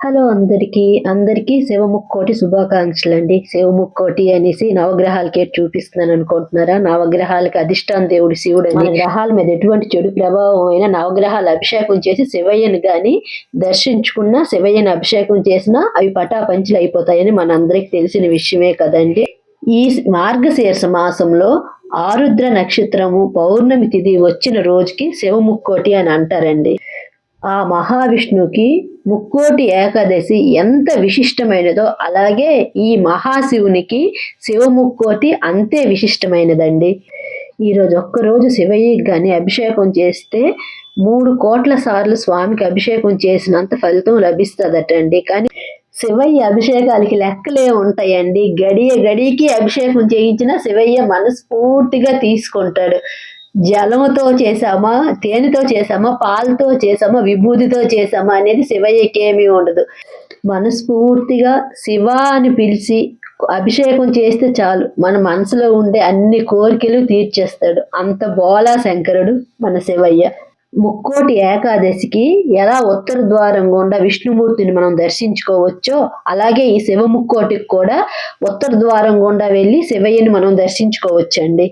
Hello అందరికీ శివముక్కోటి శుభాకాంక్షలు అండి. శివముక్కోటి అనేసి నవగ్రహాలకే చూపిస్తున్నాను అనుకుంటున్నారా? నవగ్రహాలకి అధిష్టాన దేవుడు శివుడు అని. గ్రహాల మీద ఎటువంటి చెడు ప్రభావం అయినా నవగ్రహాలు అభిషేకం చేసి శివయ్యను గాని దర్శించుకున్నా, శివయ్యను అభిషేకం చేసినా అవి పటాపంచలు అయిపోతాయని మనందరికి తెలిసిన విషయమే కదండి. ఈ మార్గశీర్ష మాసంలో ఆరుద్ర నక్షత్రము పౌర్ణమి తిథి వచ్చిన రోజుకి శివముక్కోటి అని అంటారండి. ఆ మహావిష్ణువుకి ముక్కోటి ఏకాదశి ఎంత విశిష్టమైనదో అలాగే ఈ మహాశివునికి శివముక్కోటి అంతే విశిష్టమైనదండి. ఈరోజు ఒక్కరోజు శివయ్యకి కానీ అభిషేకం చేస్తే 3 కోట్ల సార్లు స్వామికి అభిషేకం చేసినంత ఫలితం లభిస్తుందటండి. కానీ శివయ్య అభిషేకాలకి లెక్కలే ఉంటాయండి. గడియకి అభిషేకం చేయించినా శివయ్య మనస్ఫూర్తిగా తీసుకుంటాడు. జలముతో చేసామా, తేనెతో చేసామా, పాలతో చేసామా, విభూతితో చేసామా అనేది శివయ్యకి ఏమీ ఉండదు. మనస్ఫూర్తిగా శివ అని పిలిచి అభిషేకం చేస్తే చాలు మన మనసులో ఉండే అన్ని కోరికలు తీర్చేస్తాడు. అంత బోలా శంకరుడు మన శివయ్య. ముక్కోటి ఏకాదశికి ఎలా ఉత్తర ద్వారం గుండా విష్ణుమూర్తిని మనం దర్శించుకోవచ్చో అలాగే ఈ శివ ముక్కోటికి కూడా ఉత్తర ద్వారం గుండా వెళ్ళి శివయ్యని మనం దర్శించుకోవచ్చండి.